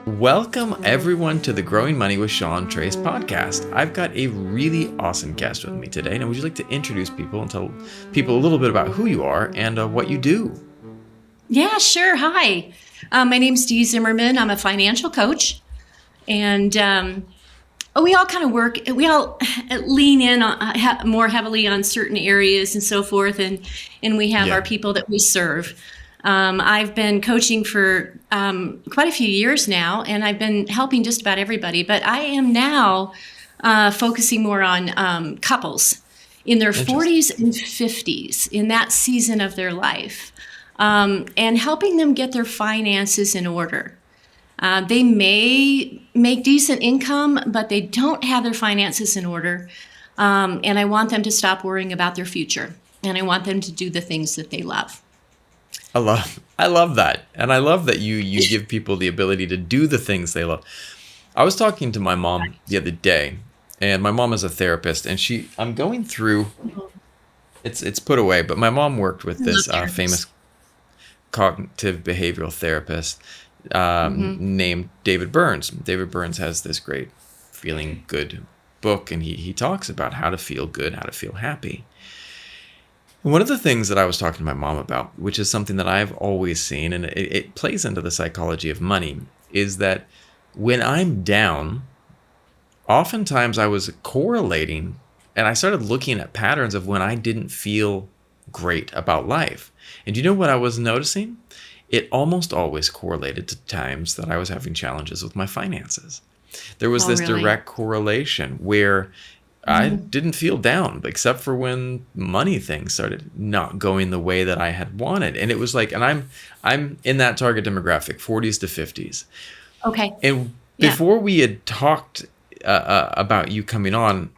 Welcome everyone to the Growing Money with Sean Trace podcast. I've got a really awesome guest with me today. Now, would you like to introduce people and tell people a little bit about who you are and what you do? Yeah, sure. Hi, my name's Dee Zimmerman. I'm a financial coach, and we all kind of work. We all lean in more heavily on certain areas and so forth, and we have our people that we serve. I've been coaching for quite a few years now, and I've been helping just about everybody. But I am now focusing more on couples in their 40s and 50s, in that season of their life, and helping them get their finances in order. They may make decent income, but they don't have their finances in order. And I want them to stop worrying about their future, and I want them to do the things that they love. I love that. And I love that you give people the ability to do the things they love. I was talking to my mom the other day, and my mom is a therapist, and I'm going through, it's put away, but my mom worked with this famous cognitive behavioral therapist named David Burns. David Burns has this great Feeling Good book, and he talks about how to feel good, how to feel happy. One of the things that I was talking to my mom about, which is something that I've always seen, and it plays into the psychology of money, is that when I'm down, oftentimes I was correlating, and I started looking at patterns of when I didn't feel great about life. And you know what I was noticing? It almost always correlated to times that I was having challenges with my finances. There was this direct correlation where I didn't feel down, except for when money things started not going the way that I had wanted. And it was like, and I'm in that target demographic, 40s to 50s. Okay. And before we had talked about you coming on,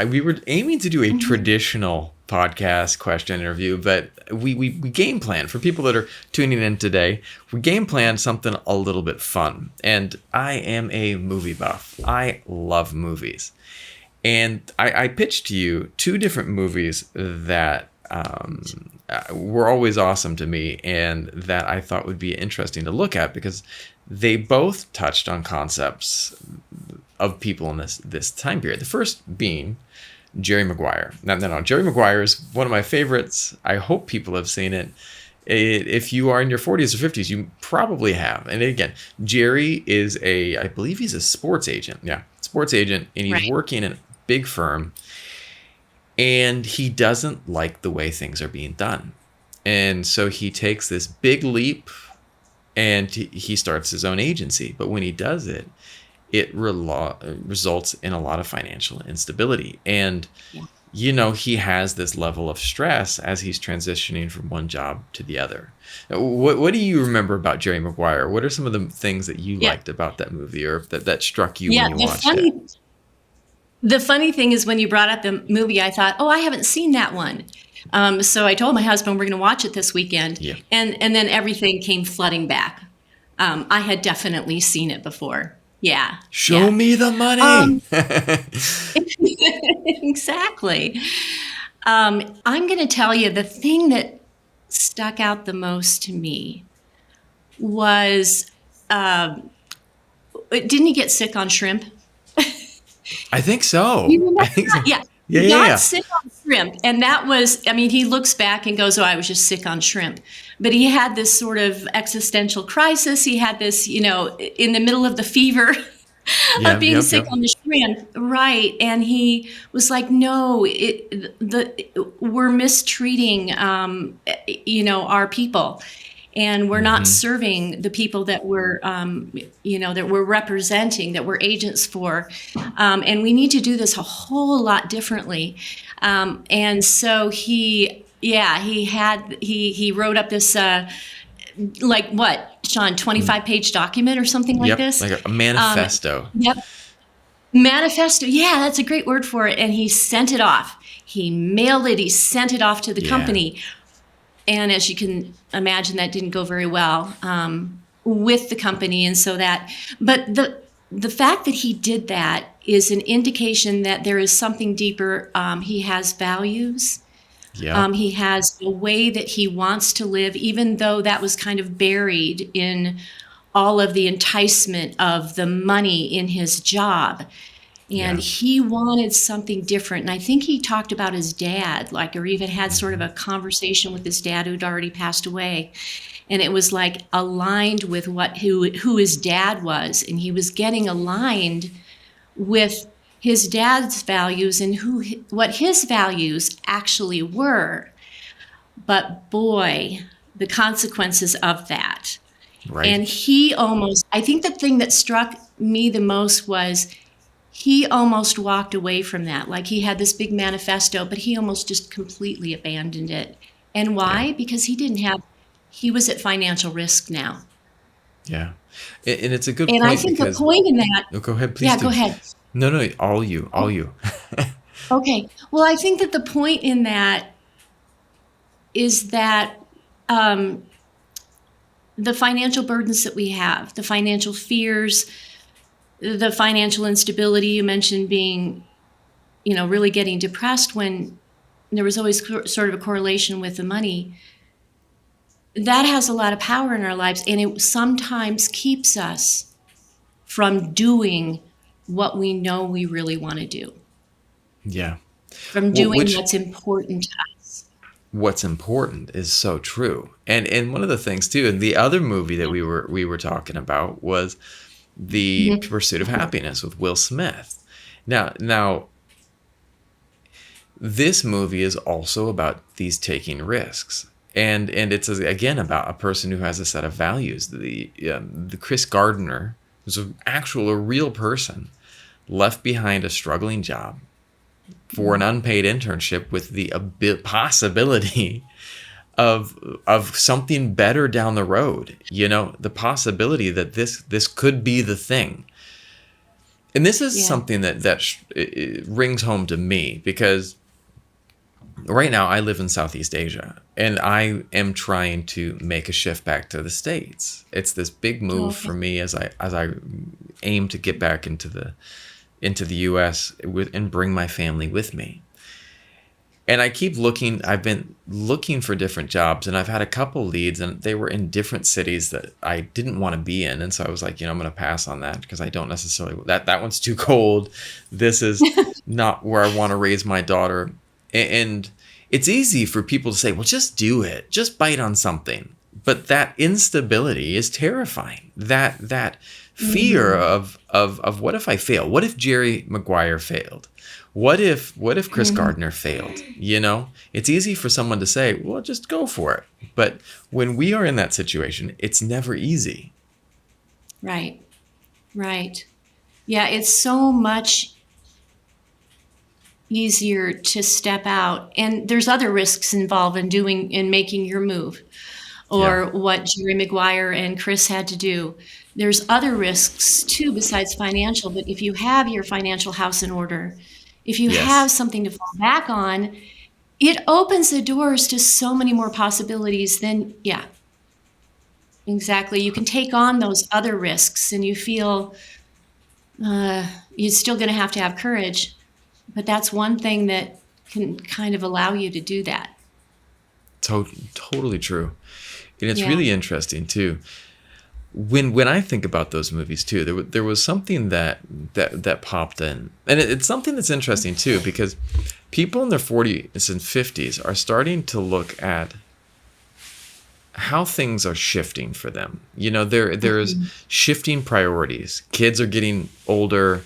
we were aiming to do a traditional podcast question interview, but we game plan for people that are tuning in today. We game plan something a little bit fun. And I am a movie buff. I love movies. And I pitched to you two different movies that were always awesome to me and that I thought would be interesting to look at because they both touched on concepts of people in this time period. The first being Jerry Maguire. Now, Jerry Maguire is one of my favorites. I hope people have seen it. If you are in your 40s or 50s, you probably have. And again, Jerry is I believe he's a sports agent. Yeah, sports agent. And he's working in a big firm. And he doesn't like the way things are being done. And so he takes this big leap and he starts his own agency. But when he does it, it results in a lot of financial instability. And he has this level of stress as he's transitioning from one job to the other. What do you remember about Jerry Maguire? What are some of the things that you liked about that movie or that struck you when you watched it? The funny thing is when you brought up the movie, I thought, I haven't seen that one. So I told my husband we're going to watch it this weekend. Yeah. And then everything came flooding back. I had definitely seen it before. Yeah. Show me the money. Exactly. I'm going to tell you the thing that stuck out the most to me was, didn't he get sick on shrimp? I think so. I think so. Yeah. He got sick on shrimp. And that was, he looks back and goes, I was just sick on shrimp. But he had this sort of existential crisis. He had this, in the middle of the fever of being sick on the shrimp. Right. And he was like, no, we're mistreating, our people. And we're not serving the people that we're, that we're representing, that we're agents for. And we need to do this a whole lot differently. And so he wrote up this, like what, Sean, 25-page document or something like this? Like a manifesto. Manifesto. Yeah, that's a great word for it. And he sent it off. He mailed it. He sent it off to the company. And as you can imagine, that didn't go very well with the company. And so but the fact that he did that is an indication that there is something deeper. He has values. He has a way that he wants to live, even though that was kind of buried in all of the enticement of the money in his job. And Yeah. he wanted something different. And I think he talked about his dad, like, or even had sort of Mm-hmm. a conversation with his dad who'd already passed away. And it was like aligned with who his dad was. And he was getting aligned with his dad's values and what his values actually were. But boy, the consequences of that. Right. And I think the thing that struck me the most was he almost walked away from that. Like he had this big manifesto, but he almost just completely abandoned it. And Yeah. why? Because he was at financial risk now. Yeah. And it's a good And I point think the because, point in that, oh, go ahead, please yeah, go do. ahead. No, no, all you, all Oh, you. okay. Well, I think that the point in that is that um, the financial burdens that we have, the financial fears, the financial instability, you mentioned being, really getting depressed when there was always sort of a correlation with the money. That has a lot of power in our lives, and it sometimes keeps us from doing what we know we really want to do, Yeah. from Well, doing which what's important to us. what's important is so true. And one of the things too, and the other movie that we were talking about was The Mhm. Pursuit of Happiness with Will Smith. Now this movie is also about these taking risks. And it's again about a person who has a set of values. The Chris Gardner was a real person left behind a struggling job for an unpaid internship with the possibility of something better down the road. The possibility that this could be the thing. And this is Yeah. something that it rings home to me because right now I live in Southeast Asia and I am trying to make a shift back to the States. It's this big Oh, move okay. for me as I aim to get back into the US and bring my family with me. And I've been looking for different jobs and I've had a couple leads and they were in different cities that I didn't want to be in. And so I was like, I'm going to pass on that because I don't necessarily, that one's too cold. This is not where I want to raise my daughter. And it's easy for people to say, well, just do it, just bite on something. But that instability is terrifying. That fear Mhm. of what if I fail? What if Jerry Maguire failed? What if Chris Mhm. Gardner failed? It's easy for someone to say, well, just go for it. But when we are in that situation, it's never easy. Right. Right. Yeah, it's so much easier to step out. And there's other risks involved in making your move, Yeah. or what Jerry Maguire and Chris had to do. There's other risks too besides financial, but if you have your financial house in order, if you have Yes. something to fall back on, it opens the doors to so many more possibilities than, yeah, exactly. You can take on those other risks and you feel you're still going to have courage, but that's one thing that can kind of allow you to do that. Totally true. And it's Yeah. really interesting too. When I think about those movies too, there was something that popped in, and it's something that's interesting too because people in their 40s and 50s are starting to look at how things are shifting for them. There's Mhm. shifting priorities. Kids are getting older.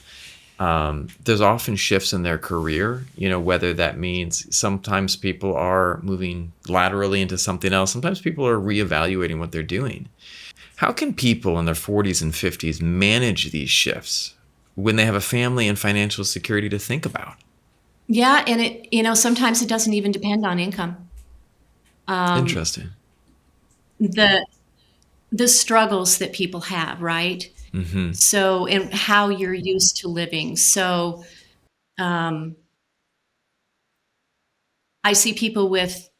There's often shifts in their career, whether that means sometimes people are moving laterally into something else. Sometimes people are reevaluating what they're doing. How can people in their 40s and 50s manage these shifts when they have a family and financial security to think about? Yeah, and sometimes it doesn't even depend on income. Um, Interesting. the the struggles that people have, right? Mm-hmm. So, and how you're used to living. So, um, I see people with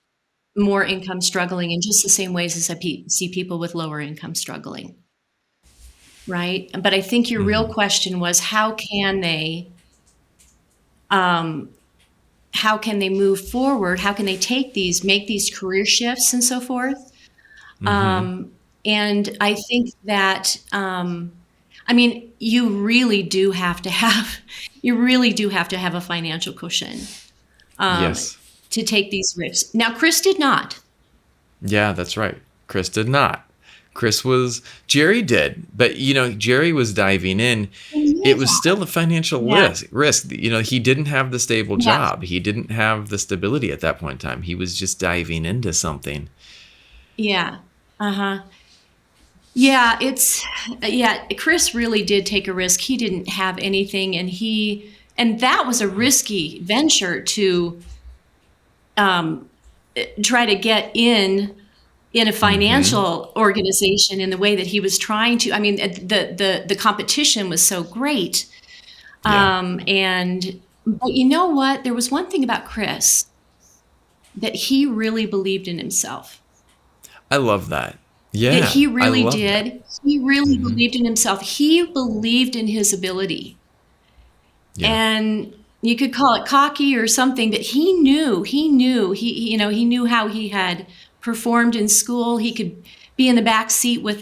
more income struggling in just the same ways as see people with lower income struggling, right? But I think your real Mm-hmm. question was um, how can they move forward? How can they make these career shifts and so forth? Mm-hmm. Um, And I think that, I mean, you really do have to have a financial cushion um, Yes. to take these risks. Now, Chris did not. Yeah, that's right. Chris did not. Jerry did, but Jerry was diving in. It was still a financial Yeah, risk. He didn't have the stable yeah, job. He didn't have the stability at that point in time. He was just diving into something. yeah. Uh-huh. Yeah, Chris really did take a risk. He didn't have anything, and that was a risky venture to um, try to get in a Hmm. financial organization in the way that he was trying to. I mean, the competition was so great. Yeah, And but you know what? There was one thing about Chris that he really believed in himself. I love that. That Yeah, he I really love that. did. He really Hmm. believed in himself. He believed in his ability. Yeah, And you could call it cocky or something, but he knew how he had performed in school. He could be in the back seat with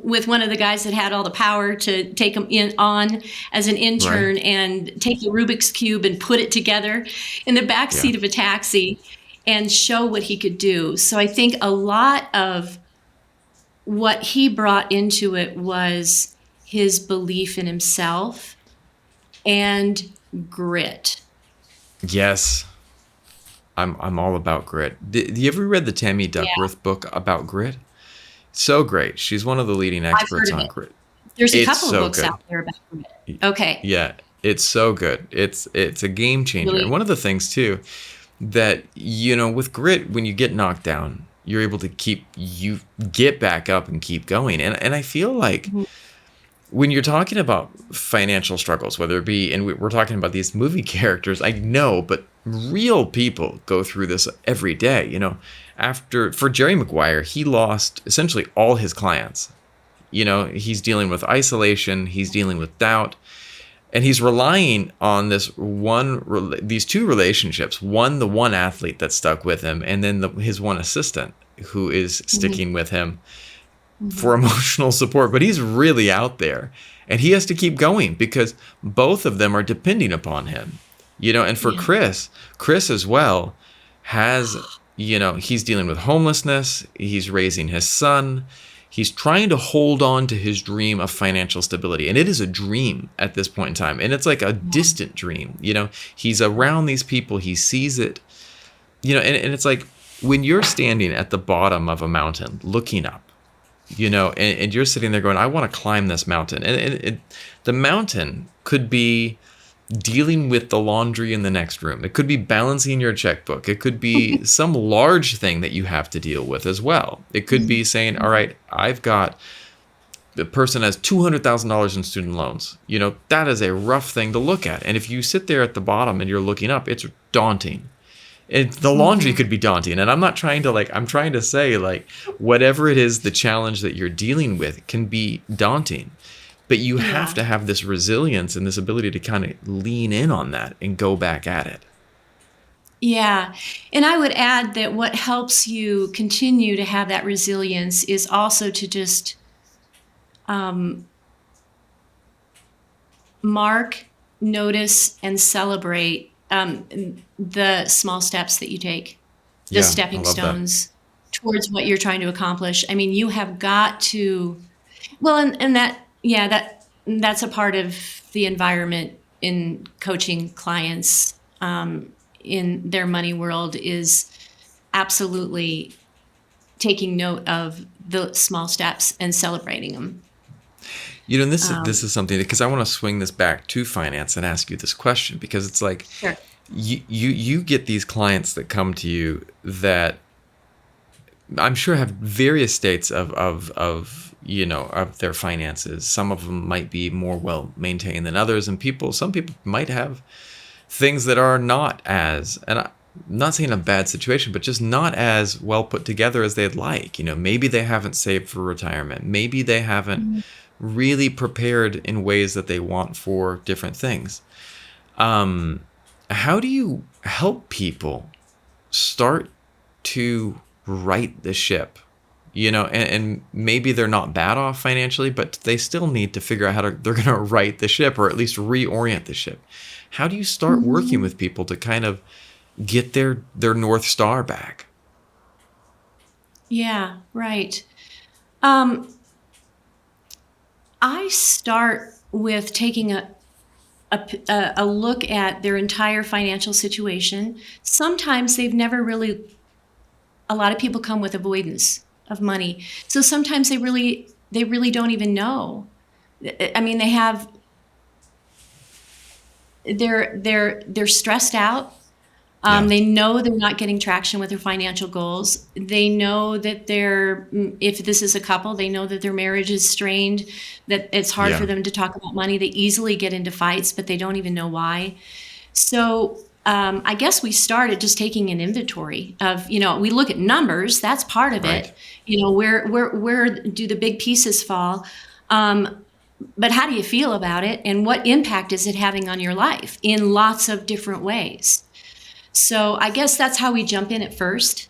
with one of the guys that had all the power to take him on as an right. intern and take the Rubik's Cube and put it together in the back Yeah. seat of a taxi and show what he could do. So I think a lot of what he brought into it was his belief in himself and grit. Yes, I'm all about grit. Did you ever read the Tammy Yeah, Duckworth book about grit? So great. She's one of the leading I've heard experts of on it. grit. There's a It's couple of so books good. out there about grit. Okay, Yeah, it's so good. It's a game changer. And really. one of the things too that with grit, when you get knocked down, you're able to you get back up and keep going. And I feel like Mhm. when you're talking about financial struggles, whether it be, and we're talking about these movie characters, I know, but real people go through this every day. For Jerry Maguire, he lost essentially all his clients. He's dealing with isolation, he's dealing with doubt, and he's relying on these two relationships. The one athlete that stuck with him, and then his one assistant who is Mhm. sticking with him for Mhm. emotional support, but he's really out there and he has to keep going because both of them are depending upon him. And for Yeah. Chris as well has, he's dealing with homelessness, he's raising his son, he's trying to hold on to his dream of financial stability. And it is a dream at this point in time. And it's like a distant dream. He's around these people, he sees it, and it's like when you're standing at the bottom of a mountain looking up, and you're sitting there going, I want to climb this mountain. And the mountain could be dealing with the laundry in the next room. It could be balancing your checkbook. It could be some large thing that you have to deal with as well. It could be saying, all right, the person has $200,000 in student loans. That is a rough thing to look at. And if you sit there at the bottom and you're looking up, it's daunting. The laundry Mhm. could be daunting, and I'm not trying to I'm trying to say whatever it is, the challenge that you're dealing with can be daunting, but you have Yeah. to have this resilience and this ability to kind of lean in on that and go back at it. Yeah. And I would add that what helps you continue to have that resilience is also to just um, mark, notice, and celebrate the small steps that you take, the Yeah, I stepping love that. stones towards what you're trying to accomplish. I mean, you have got to, well, and that's a part of the environment in coaching clients in their money world is absolutely taking note of the small steps and celebrating them. And this Um, is something, because I want to swing this back to finance and ask you this question, because it's like sure. you get these clients that come to you that I'm sure have various states of their finances. Some of them might be more well maintained than others, and some people might have things that are not as, and I'm not saying a bad situation, but just not as well put together as they'd like. Maybe they haven't saved for retirement. Maybe they haven't Mhm. really prepared in ways that they want for different things. Um, how do you help people start to right the ship? and maybe they're not bad off financially, but they still need to figure out how they're going to right the ship, or at least reorient the ship. How do you start working with people to kind of get their North Star back? Yeah, right. I start with taking a look at their entire financial situation. Sometimes they've never really, a lot of people come with avoidance of money. So sometimes they really don't even know. I mean, they're stressed out. They know they're not getting traction with their financial goals. They know that if this is a couple, they know that their marriage is strained, that it's hard for them to talk about money. They easily get into fights, but they don't even know why. So I guess we started just taking an inventory of, we look at numbers. That's part of it. Where do the big pieces fall? But how do you feel about it? And what impact is it having on your life in lots of different ways? So I guess that's how we jump in at first,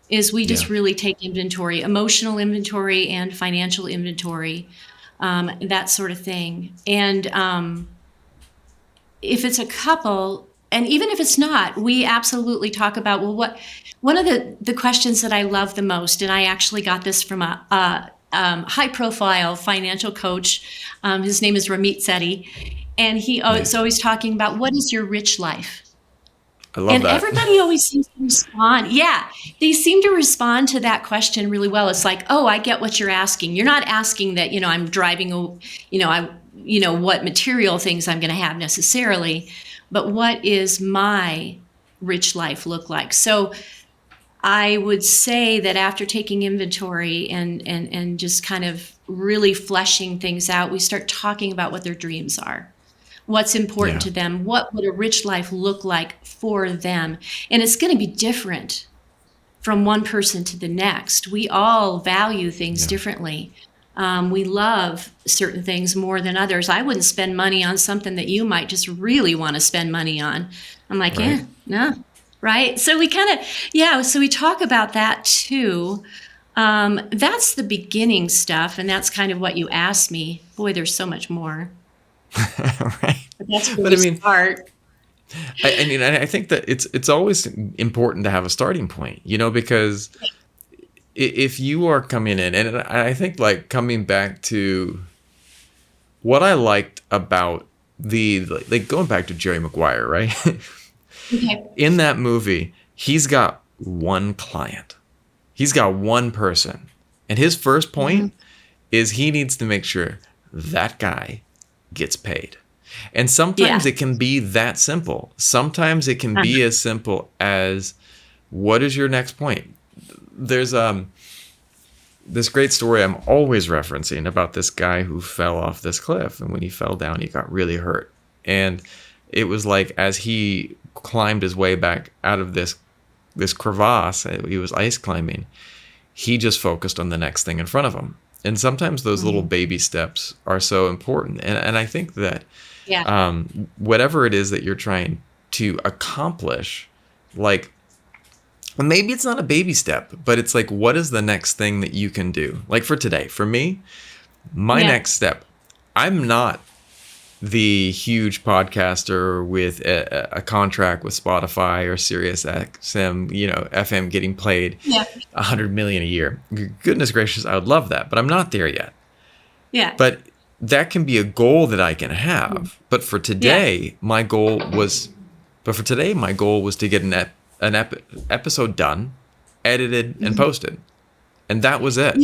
is we just really take inventory, emotional inventory and financial inventory, that sort of thing. And if it's a couple, and even if it's not, we absolutely talk about, one of the questions that I love the most, and I actually got this from a high-profile financial coach. His name is Ramit Sethi, and is always talking about, what is your rich life? I love that. Everybody always seems to respond. Yeah, they seem to respond to that question really well. It's like, oh, I get what you're asking. You're not asking that, I'm driving, what material things I'm going to have necessarily, but what is my rich life look like? So I would say that after taking inventory and just kind of really fleshing things out, we start talking about what their dreams are. What's important to them? What would a rich life look like for them? And it's going to be different from one person to the next. We all value things differently. We love certain things more than others. I wouldn't spend money on something that you might just really want to spend money on. I'm like, no, right? So we kind of, so we talk about that too. That's the beginning stuff, and that's kind of what you asked me. Boy, there's so much more. Right. But that's where we start. I think that it's always important to have a starting point, because if you are coming in, and I think like coming back to what I liked about going back to Jerry Maguire, right? Okay. In that movie, he's got one client. He's got one person. And his first point is he needs to make sure that guy gets paid. And sometimes it can be that simple. Sometimes it can be as simple as, what is your next point? There's this great story I'm always referencing about this guy who fell off this cliff, and when he fell down, he got really hurt. And it was like, as he climbed his way back out of this crevasse, he was ice climbing, he just focused on the next thing in front of him. And sometimes those little baby steps are so important. And I think that whatever it is that you're trying to accomplish, like, maybe it's not a baby step, but it's like, what is the next thing that you can do? Like for today, for me, my next step, I'm not the huge podcaster with a contract with Spotify or Sirius XM, FM getting played 100 million a year. Goodness gracious, I would love that, but I'm not there yet. Yeah. But that can be a goal that I can have. But for today, my goal was to get an episode done, edited, and posted. And that was it.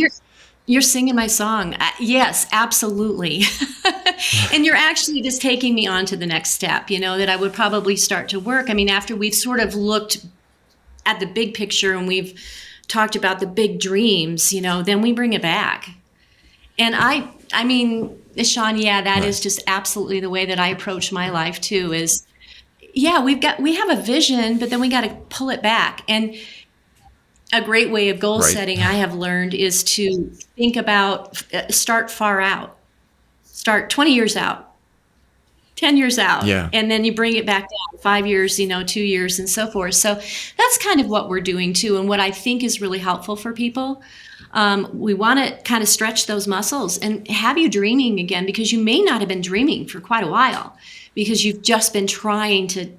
You're singing my song. Yes, absolutely. And you're actually just taking me on to the next step, that I would probably start to work. I mean, after we've sort of looked at the big picture and we've talked about the big dreams, then we bring it back. And I mean, Sean, that is just absolutely the way that I approach my life too, is, we have a vision, but then we got to pull it back. And a great way of goal setting I have learned is to think about, start far out, start 20 years out, 10 years out, and then you bring it back down 5 years, 2 years, and so forth. So that's kind of what we're doing too, and what I think is really helpful for people. We want to kind of stretch those muscles and have you dreaming again, because you may not have been dreaming for quite a while because you've just been trying to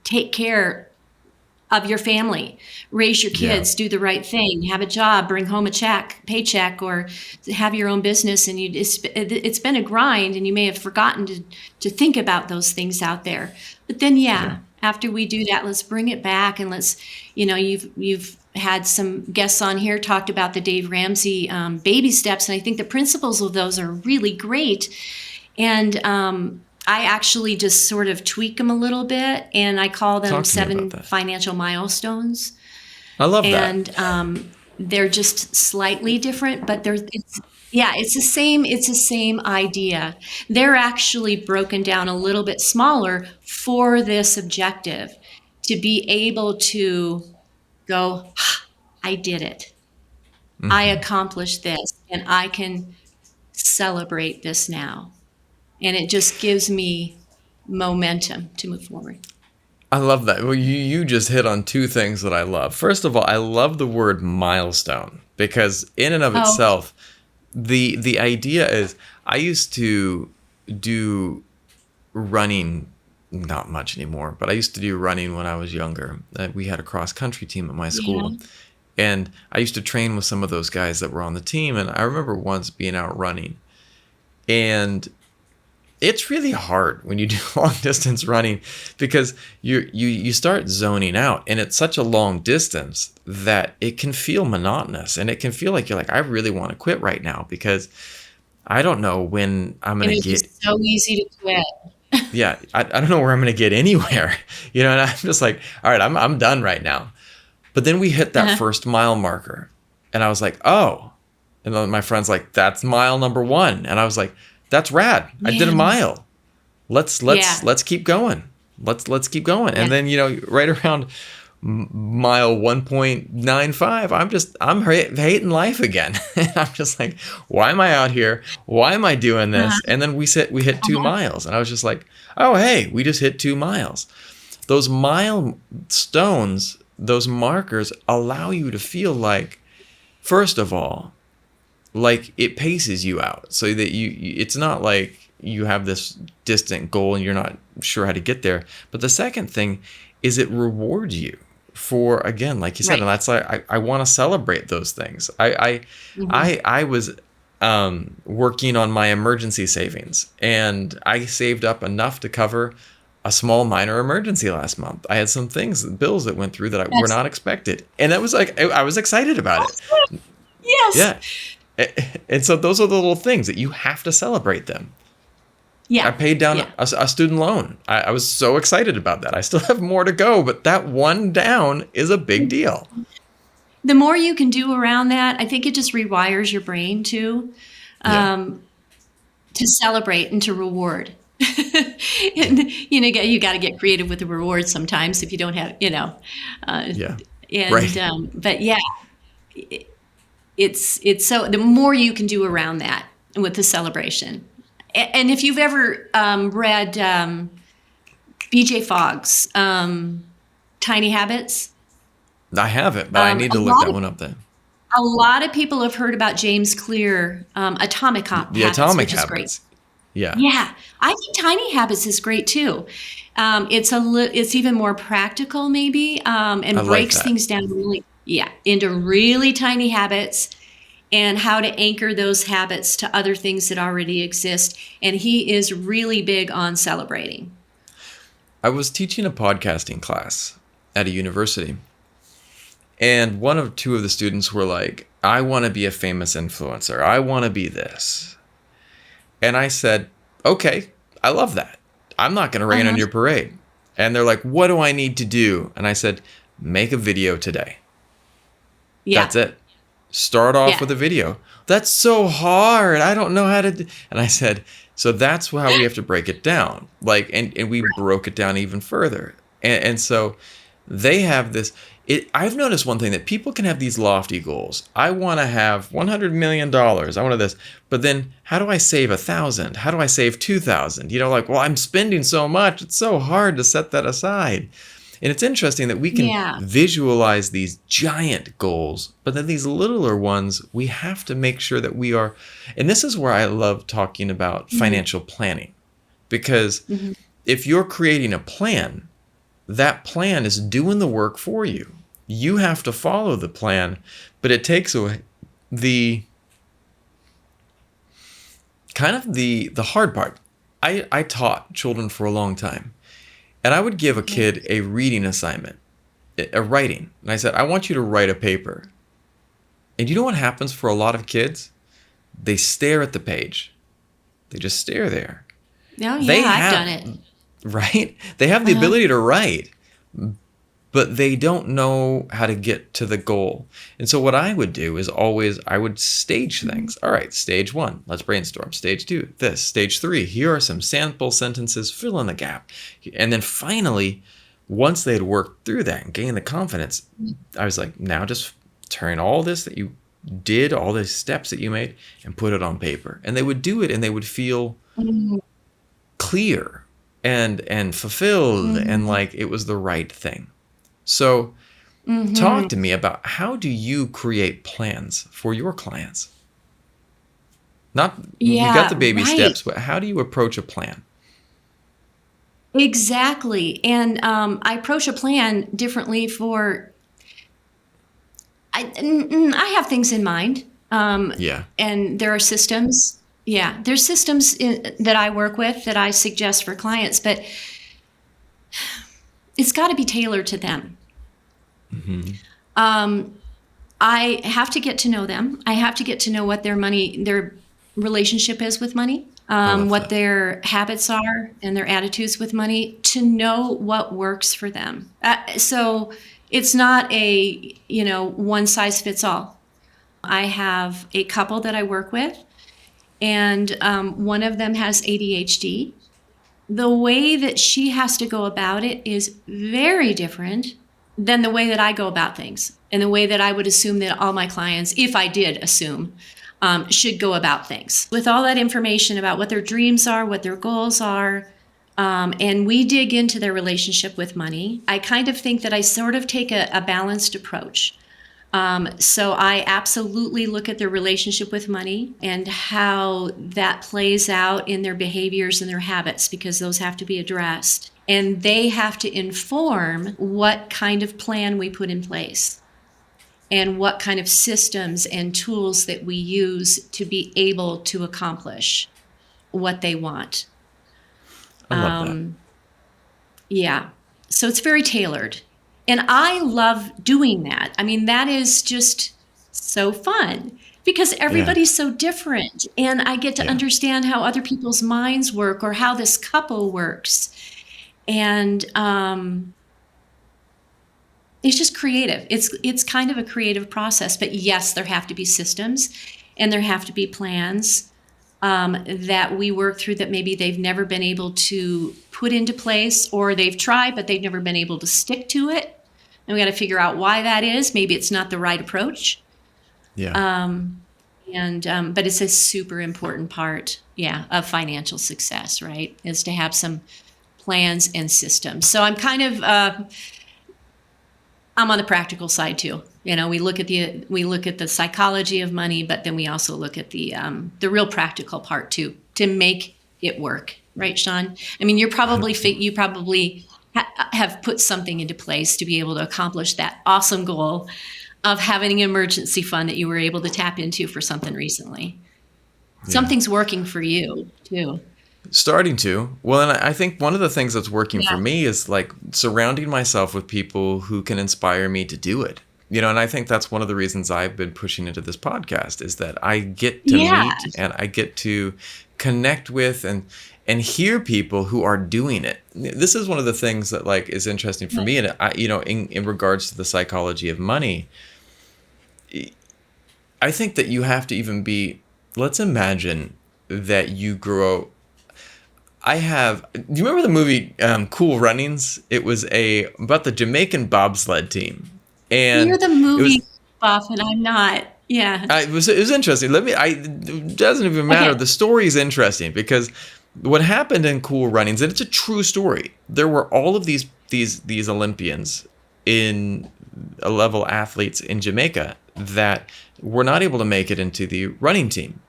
take care of your family, raise your kids, do the right thing, have a job, bring home a paycheck, or have your own business. And it's been a grind, and you may have forgotten to think about those things out there. But then, after we do that, let's bring it back, and let's, you've had some guests on here talked about the Dave Ramsey baby steps, and I think the principles of those are really great. And I actually just sort of tweak them a little bit, and I call them 7 financial milestones. I love that. And they're just slightly different, but it's the same idea. They're actually broken down a little bit smaller for this objective, to be able to go, I did it. Mm-hmm. I accomplished this, and I can celebrate this now. And it just gives me momentum to move forward. I love that. Well, you just hit on 2 things that I love. First of all, I love the word milestone, because in and of itself, the idea is, I used to do running, not much anymore, but I used to do running when I was younger. We had a cross-country team at my school. Yeah. And I used to train with some of those guys that were on the team. And I remember once being out running, and it's really hard when you do long distance running, because you start zoning out, and it's such a long distance that it can feel monotonous, and it can feel like you're like, I really want to quit right now, because I don't know when I'm going to get. It's so easy to quit. Yeah, I don't know where I'm going to get anywhere, and I'm just like, all right, I'm done right now. But then we hit that first mile marker, and I was like, oh, and then my friend's like, that's mile number 1, and I was like, that's rad. I did a mile. Let's keep going. Let's keep going. And then, right around mile 1.95, I'm hating life again. I'm just like, why am I out here? Why am I doing this? And then we hit 2 miles, and I was just like, oh, hey, we just hit 2 miles. Those milestones, those markers allow you to feel like, first of all, like it paces you out, so that it's not like you have this distant goal and you're not sure how to get there. But the second thing is, it rewards you for, again, like you said, and that's like, I want to celebrate those things. I was working on my emergency savings, and I saved up enough to cover a small minor emergency last month. I had some bills that went through that were not expected, and that was like, I was excited about it. Yes. Yeah. And so those are the little things that you have to celebrate them. Yeah. I paid down a student loan. I was so excited about that. I still have more to go, but that one down is a big deal. The more you can do around that, I think it just rewires your brain too, to celebrate and to reward. And you got to get creative with the rewards sometimes if you don't have, but yeah. It's so, the more you can do around that with the celebration. And if you've ever read BJ Fogg's Tiny Habits. I haven't, but I need to look that one up then. A lot of people have heard about James Clear, Atomic Habits. The Atomic Habits. Great. Yeah. Yeah. I think Tiny Habits is great too. It's even more practical maybe, and breaks things down into really tiny habits, and how to anchor those habits to other things that already exist. And he is really big on celebrating. I was teaching a podcasting class at a university, and 1 or 2 of the students were like, I want to be a famous influencer. I want to be this. And I said, okay, I love that. I'm not going to rain on your parade. And they're like, what do I need to do? And I said, make a video today. Yeah. That's it. Start off with a video. That's so hard. I don't know how to do. And I said, so that's how we have to break it down. Like, and we broke it down even further. And so they have this. I've noticed one thing, that people can have these lofty goals. I want to have $100 million. I want this. But then how do I save 1,000? How do I save 2,000? Like, well, I'm spending so much. It's so hard to set that aside. And it's interesting that we can Yeah. visualize these giant goals, but then these littler ones, we have to make sure that we are. And this is where I love talking about financial planning, because Mm-hmm. if you're creating a plan, that plan is doing the work for you. You have to follow the plan, but it takes away the kind of the hard part. I taught children for a long time, and I would give a kid a reading assignment, a writing. And I said, I want you to write a paper. And you know what happens for a lot of kids? They stare at the page. They just stare there. Oh, yeah, They I've have- done it. Right? They have the ability to write, but they don't know how to get to the goal. And so what I would do is I would stage things. All right, stage 1, let's brainstorm. Stage 2, this. Stage 3, here are some sample sentences, fill in the gap. And then finally, once they'd worked through that and gained the confidence, I was like, now just turn all this that you did, all the steps that you made, and put it on paper. And they would do it, and they would feel clear and fulfilled, and like it was the right thing. So talk to me about, how do you create plans for your clients? You got the baby steps, but how do you approach a plan? Exactly. And I approach a plan differently for, I have things in mind. Yeah. And there are systems. Yeah, there's systems that I work with that I suggest for clients, but it's got to be tailored to them. I have to get to know them. I have to get to know what their relationship is with money, what their habits are and their attitudes with money, to know what works for them. So it's not a, one size fits all. I have a couple that I work with, and one of them has ADHD. The way that she has to go about it is very different than the way that I go about things, and the way that I would assume that all my clients, if I did assume, should go about things. With all that information about what their dreams are, what their goals are, and we dig into their relationship with money, I kind of think that I sort of take a balanced approach. So I absolutely look at their relationship with money and how that plays out in their behaviors and their habits, because those have to be addressed. And they have to inform what kind of plan we put in place and what kind of systems and tools that we use to be able to accomplish what they want. I love that. Yeah. So it's very tailored. And I love doing that. I mean, that is just so fun, because everybody's so different. And I get to understand how other people's minds work, or how this couple works. And it's just creative. It's kind of a creative process. But yes, there have to be systems, and there have to be plans that we work through that maybe they've never been able to put into place, or they've tried, but they've never been able to stick to it. And we got to figure out why that is. Maybe it's not the right approach. Yeah. But it's a super important part, of financial success, right? Is to have some plans and systems. So I'm kind of, I'm on the practical side too. We look at the psychology of money, but then we also look at the real practical part too, to make it work, right, Sean? I mean, you probably have put something into place to be able to accomplish that awesome goal of having an emergency fund that you were able to tap into for something recently. Yeah. Something's working for you too. Starting to. Well, and I think one of the things that's working for me is like surrounding myself with people who can inspire me to do it. And I think that's one of the reasons I've been pushing into this podcast, is that I get to meet and I get to connect with and hear people who are doing it. This is one of the things that like is interesting for me, and in regards to the psychology of money. I think that you have to even be. Let's imagine that you grow. Do you remember the movie Cool Runnings? It was about the Jamaican bobsled team. And you're the movie buff, and I'm not. Yeah. It was interesting. It doesn't even matter. Okay. The story is interesting because what happened in Cool Runnings, and it's a true story. There were all of these Olympians in level athletes in Jamaica that were not able to make it into the running team.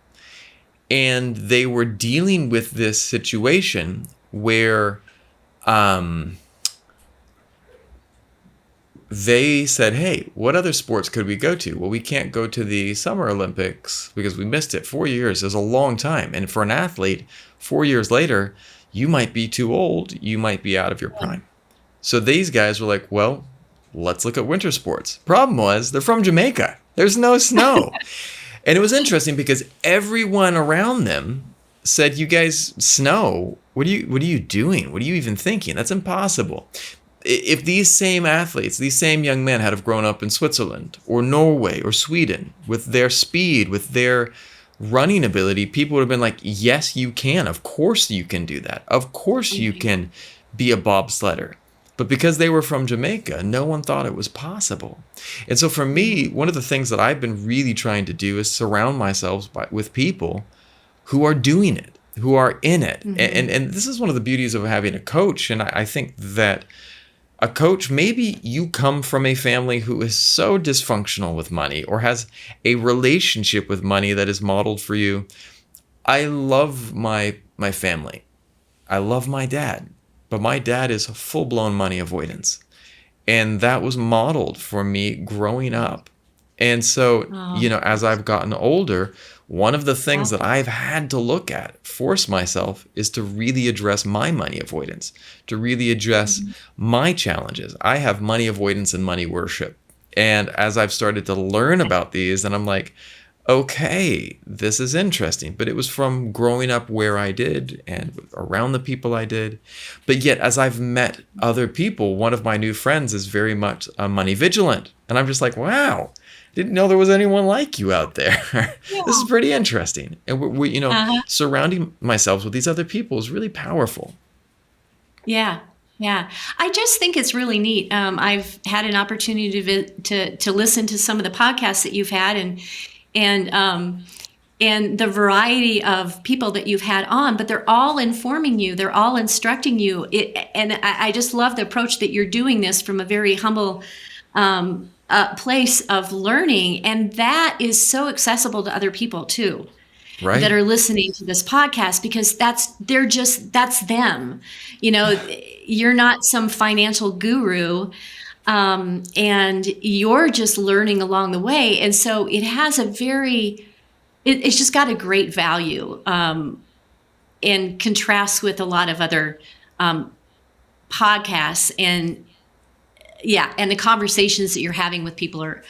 And they were dealing with this situation where they said, hey, what other sports could we go to? Well, we can't go to the Summer Olympics because we missed it. 4 years is a long time. And for an athlete, 4 years later, you might be too old. You might be out of your prime. So these guys were like, well, let's look at winter sports. Problem was, they're from Jamaica. There's no snow. And it was interesting because everyone around them said, you guys, snow, what are you doing? What are you even thinking? That's impossible. If these same athletes, these same young men had have grown up in Switzerland or Norway or Sweden with their speed, with their running ability, people would have been like, yes, you can. Of course you can do that. Of course you can be a bobsledder. But because they were from Jamaica, no one thought it was possible. And so for me, one of the things that I've been really trying to do is surround myself with people who are doing it, who are in it. Mm-hmm. And this is one of the beauties of having a coach. And I think that a coach, maybe you come from a family who is so dysfunctional with money or has a relationship with money that is modeled for you. I love my family. I love my dad. But my dad is full-blown money avoidance. And that was modeled for me growing up. And so, as I've gotten older, one of the things that I've had to look at, force myself, is to really address my money avoidance, to really address my challenges. I have money avoidance and money worship. And as I've started to learn about these, and I'm like, okay, this is interesting. But it was from growing up where I did and around the people I did. But yet, as I've met other people, one of my new friends is very much money vigilant. And I'm just like, wow, didn't know there was anyone like you out there. Yeah. This is pretty interesting. And we surrounding myself with these other people is really powerful. Yeah. Yeah, I just think it's really neat. I've had an opportunity to listen to some of the podcasts that you've had, and the variety of people that you've had on, but they're all informing you. They're all instructing you. And I just love the approach that you're doing this from a very humble place of learning. And that is so accessible to other people too, right, that are listening to this podcast, because that's them. You're not some financial guru. And you're just learning along the way. And so it has it's just got a great value, in contrast with a lot of other, podcasts, and the conversations that you're having with people are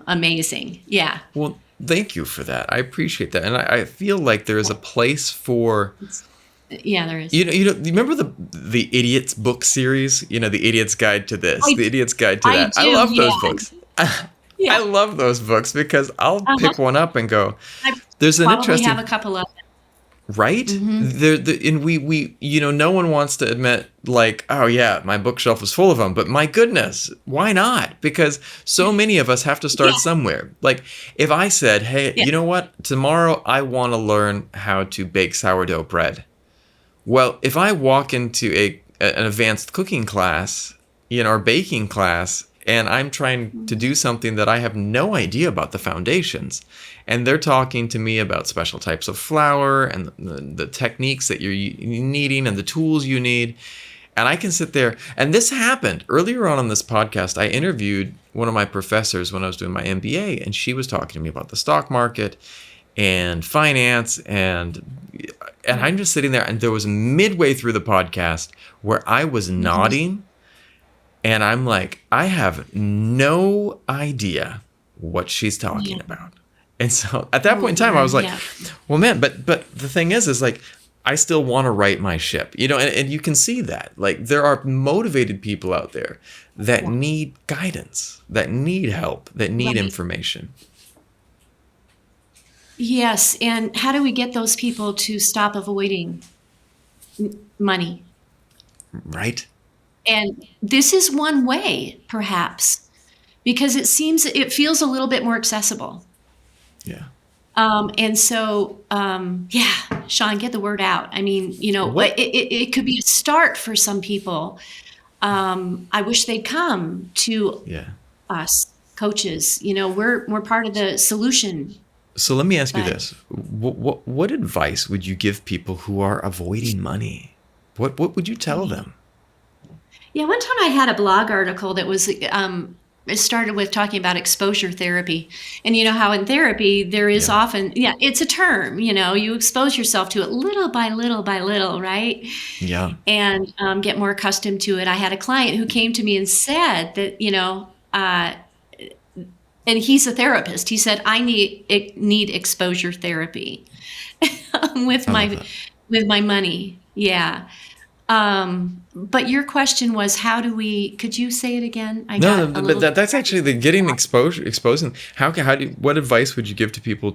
amazing. Yeah. Well, thank you for that. I appreciate that. And I feel like there is a place for... Yeah, there is. You remember the Idiot's book series? The Idiot's Guide to This, the Idiot's Guide to That. I love those books. I love those books because I'll pick one up and go, there's an interesting... have a couple of them. Right? Mm-hmm. And we no one wants to admit, like, oh yeah, my bookshelf is full of them. But my goodness, why not? Because so many of us have to start somewhere. Like if I said, hey, you know what? Tomorrow I want to learn how to bake sourdough bread. Well, if I walk into an advanced cooking class, or baking class, and I'm trying to do something that I have no idea about the foundations, and they're talking to me about special types of flour and the techniques that you're needing and the tools you need, and I can sit there, and this happened earlier on this podcast. I interviewed one of my professors when I was doing my MBA, and she was talking to me about the stock market and finance, and I'm just sitting there, and there was midway through the podcast where I was nodding, and I'm like, I have no idea what she's talking about. And so at that point in time, I was like, well, man, but the thing is like, I still want to right my ship, and you can see that. Like there are motivated people out there that need guidance, that need help, that need information. Yes, and how do we get those people to stop avoiding money? Right. And this is one way, perhaps, because it feels a little bit more accessible. Yeah. And so, yeah, Sean, get the word out. I mean, What? it could be a start for some people. I wish they'd come to Yeah. us coaches. We're part of the solution, So let me ask you but this: what advice would you give people who are avoiding money? What would you tell them? yeah, one time I had a blog article that was, it started with talking about exposure therapy. And you know how in therapy there is Yeah. often, yeah, it's a term, you expose yourself to it little by little by little, right? Yeah. And get more accustomed to it. I had a client who came to me and said that, and he's a therapist. He said, I need exposure therapy with I love my that. with my money. Yeah. But your question was, could you say it again? I No, got a but little. that's actually the getting exposing. What advice would you give to people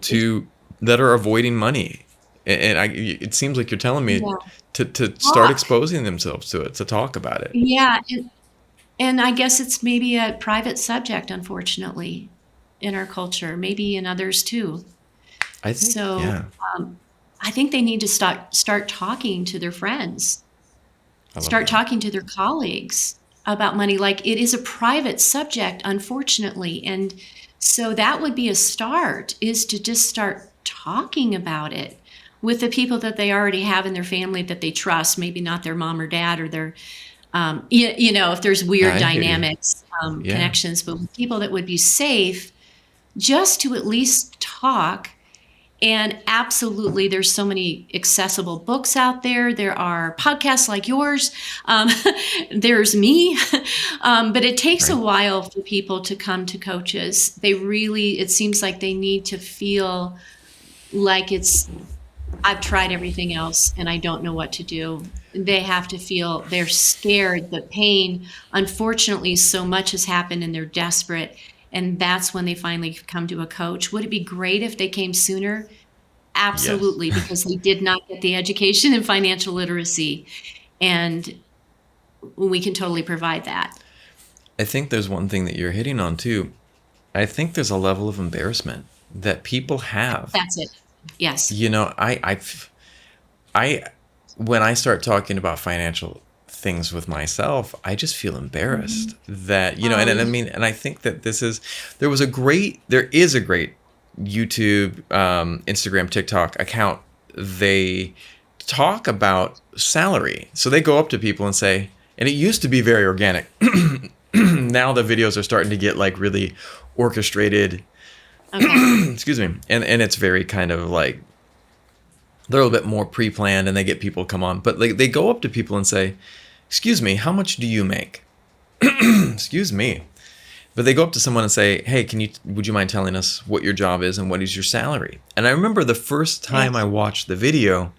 that are avoiding money? It seems like you're telling me Yeah. to start Talk. exposing themselves to it, to talk about it. Yeah. And I guess it's maybe a private subject, unfortunately, in our culture, maybe in others too. I think, So yeah, I think they need to start talking to their friends, I love start that. talking to their colleagues about money. Like it is a private subject, unfortunately. And so that would be a start, is to just start talking about it with the people that they already have in their family that they trust, maybe not their mom or dad or their, if there's weird I hear you. dynamics, Yeah, connections, but with people that would be safe just to at least talk. And absolutely, there's so many accessible books out there. There are podcasts like yours. Um, there's me. But it takes a right. while for people to come to coaches. It seems like they need to feel like I've tried everything else and I don't know what to do. They have to feel they're scared, the pain. Unfortunately, so much has happened and they're desperate. And that's when they finally come to a coach. Would it be great if they came sooner? Yes. Absolutely, because they did not get the education in financial literacy. And we can totally provide that. I think there's one thing that you're hitting on too. I think there's a level of embarrassment that people have. That's it. Yes. I when I start talking about financial things with myself, I just feel Mhm. embarrassed that, and I Um, mean, and I think that there is a great YouTube, Instagram, TikTok account. They talk about salary. So they go up to people and say, and it used to be very organic. Now the videos are starting to get like really orchestrated. okay. Excuse me. And it's very kind of like they're a little bit more pre-planned and they get people to come on. But like they go up to people and say, "Excuse me, how much do you make?" Excuse me. But they go up to someone and say, "Hey, would you mind telling us what your job is and what is your salary?" And I remember the first time I Yes. watched the video,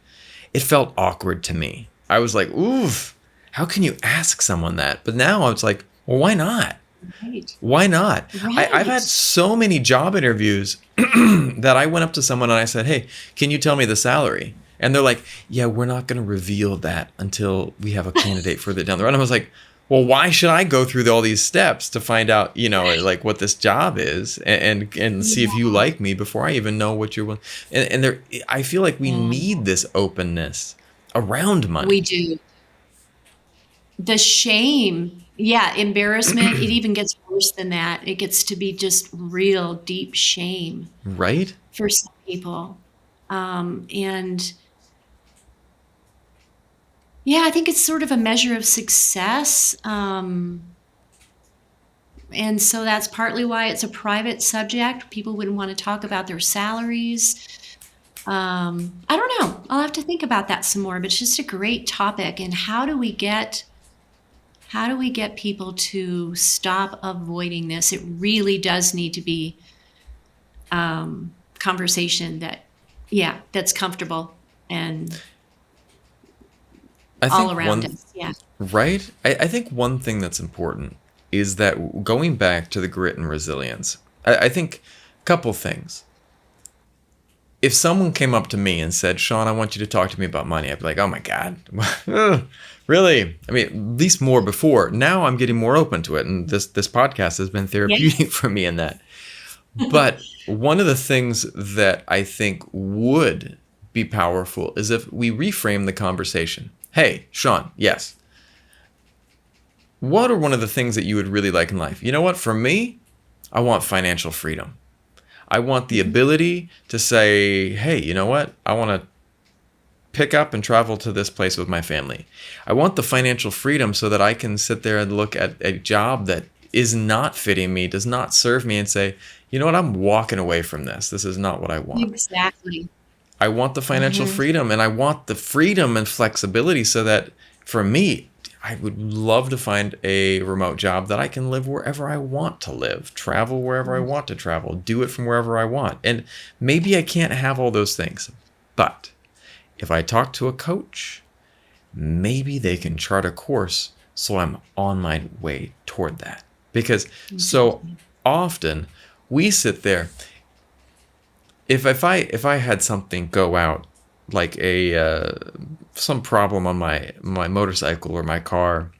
it felt awkward to me. I was like, "Oof, how can you ask someone that?" But now I was like, "Well, why not? Right. Why not?" I've had Right. so many job interviews that I went up to someone and I said, "Hey, can you tell me the salary?" And they're like, "Yeah, we're not going to reveal that until we have a candidate further down the road." And I was like, "Well, why should I go through all these steps to find out, like what this job is and see if you Yeah. like me before I even know what you're willing?" And there, I feel like we Yeah. need this openness around We money, do. The shame, yeah, embarrassment, it even gets worse than that. It gets to be just real deep shame right? for some people. And yeah, I think it's sort of a measure of success. And so that's partly why it's a private subject. People wouldn't want to talk about their salaries. I don't know. I'll have to think about that some more, but it's just a great topic. And how do we get people to stop avoiding this? It really does need to be conversation that's comfortable and I all think around us. Yeah. right? I think one thing that's important is that going back to the grit and resilience, I think a couple things. If someone came up to me and said, "Sean, I want you to talk to me about money," I'd be like, "Oh my God, ugh, really?" I mean, at least more before. Now I'm getting more open to it, and this podcast has been Yeah. therapeutic for me in that. But one of the things that I think would be powerful is if we reframe the conversation. Hey, Sean, yes. What are one of the things that you would really like in life? You know what? For me, I want financial freedom. I want the ability to say, hey, you know what? I want to pick up and travel to this place with my family. I want the financial freedom so that I can sit there and look at a job that is not fitting me, does not serve me, and say, you know what? I'm walking away from this. This is not what I want. Exactly. I want the financial freedom, and I want the freedom and flexibility so that for me, I would love to find a remote job that I can live wherever I want to live, travel wherever I want to travel, do it from wherever I want. And maybe I can't have all those things, but if I talk to a coach, maybe they can chart a course so I'm on my way toward that. Because so often we sit there. If I had something go out, like some problem on my motorcycle or my car,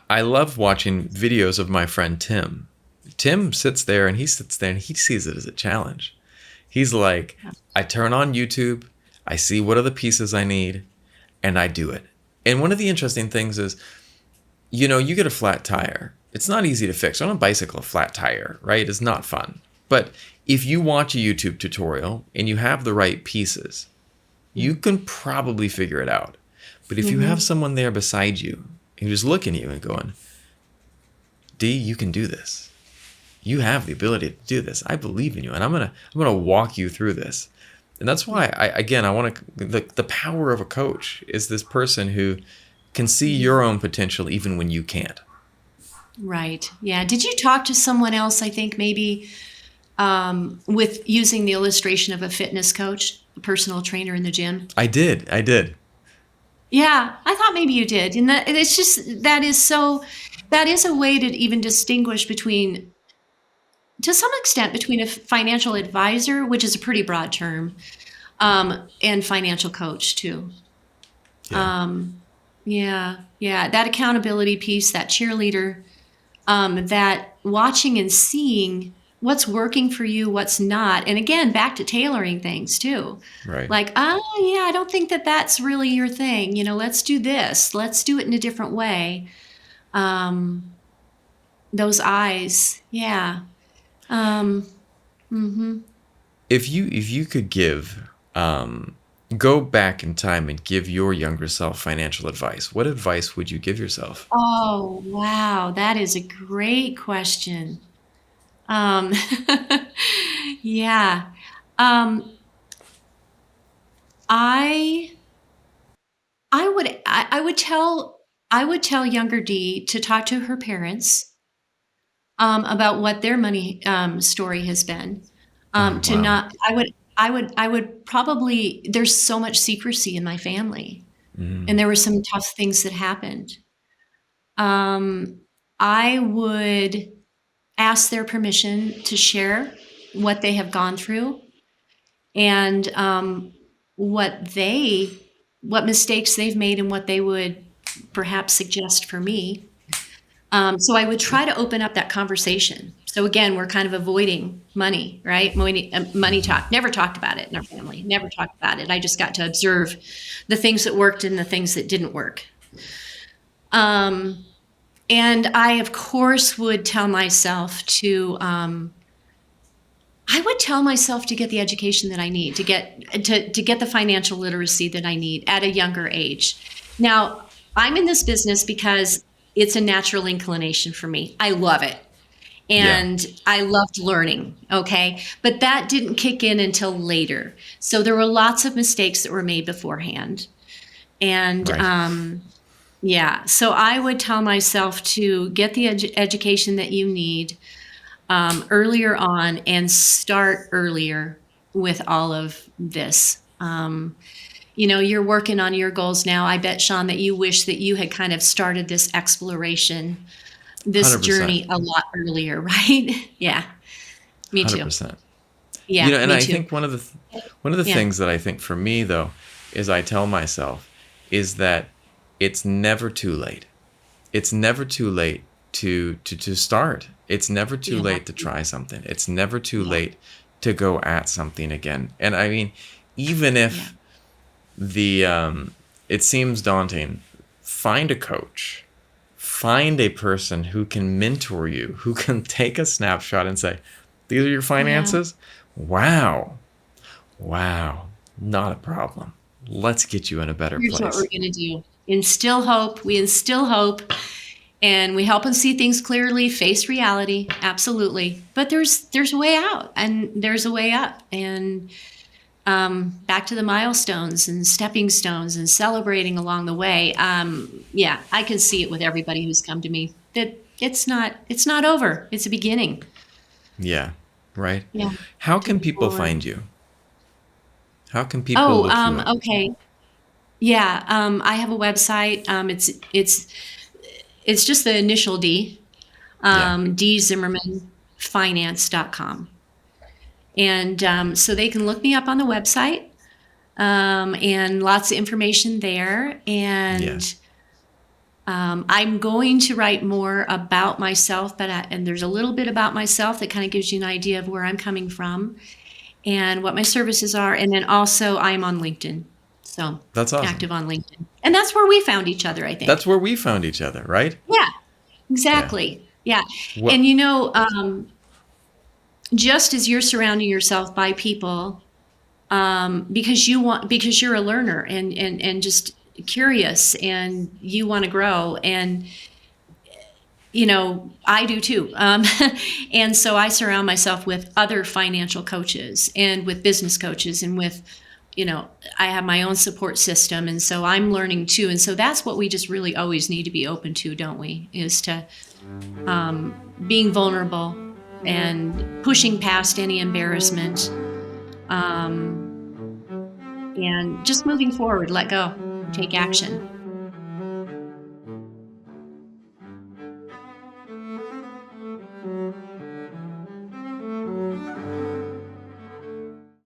I love watching videos of my friend Tim. Tim sits there and he sees it as a challenge. He's like, I turn on YouTube, I see what are the pieces I need, and I do it. And one of the interesting things is, you get a flat tire. It's not easy to fix. On a bicycle, a flat tire, right, is not fun. But if you watch a YouTube tutorial and you have the right pieces, you can probably figure it out. But if you have someone there beside you who's looking at you and going, Dee, you can do this. You have the ability to do this. I believe in you, and I'm gonna walk you through this. And that's why I want to. The power of a coach is this person who can see your own potential even when you can't. Right. Yeah. Did you talk to someone else? I think maybe with using the illustration of a fitness coach, a personal trainer in the gym. I did. Yeah, I thought maybe you did, and it's just that is a way to even distinguish between, to some extent, between a financial advisor, which is a pretty broad term, and financial coach too. Yeah. Yeah, that accountability piece, that cheerleader, that watching and seeing what's working for you, what's not. And again, back to tailoring things too. Right. Like, I don't think that that's really your thing. Let's do this. Let's do it in a different way. Those eyes. Yeah. If you could go back in time and give your younger self financial advice, what advice would you give yourself? Oh, wow. That is a great question. Yeah. I would tell younger Dee to talk to her parents about what their money story has been. To Wow. not, I would probably, there's so much secrecy in my family, and there were some tough things that happened. I would ask their permission to share what they have gone through and what mistakes they've made and what they would perhaps suggest for me. So I would try to open up that conversation. So again, we're kind of avoiding money, right? Money talk. Never talked about it in our family. Never talked about it. I just got to observe the things that worked and the things that didn't work. And I, of course, would tell myself to get the education that I need, to get the financial literacy that I need at a younger age. Now, I'm in this business because it's a natural inclination for me. I love it. And I loved learning, okay? But that didn't kick in until later. So there were lots of mistakes that were made beforehand. And Right. so I would tell myself to get the education that you need earlier on and start earlier with all of this. You're working on your goals now. I bet, Sean, that you wish that you had kind of started this exploration, this 100%. journey a lot earlier, right? Yeah, me too. 100%. Yeah, And me I too. think one of the things that I think for me though is I tell myself is that it's never too late. It's never too late to start. It's never too late to try something. It's never too late to go at something again. And I mean, even if it seems daunting, find a coach, find a person who can mentor you, who can take a snapshot and say, these are your finances. Wow, not a problem. Let's get you in a better place. Here's what we're going to do. Instill hope. We instill hope. And we help them see things clearly, face reality, absolutely. But there's a way out, and there's a way up. And back to the milestones and stepping stones and celebrating along the way. I can see it with everybody who's come to me that it's not over. It's a beginning. Yeah, right. Yeah. How can people find you? How can people look you up? Okay. Yeah, I have a website. It's just the initial D, Dee Zimmerman finance.com. And so they can look me up on the website, and lots of information there. And I'm going to write more about myself, and there's a little bit about myself that kind of gives you an idea of where I'm coming from and what my services are. And then also I'm on LinkedIn. So that's awesome. Active on LinkedIn. And that's where we found each other, I think. That's where we found each other, right? Yeah, exactly. Yeah. And just as you're surrounding yourself by people, because you're a learner and just curious and you want to grow, and I do too. And so I surround myself with other financial coaches and with business coaches and with, I have my own support system. And so I'm learning too. And so that's what we just really always need to be open to, don't we? Is to being vulnerable and pushing past any embarrassment, and just moving forward, let go, take action.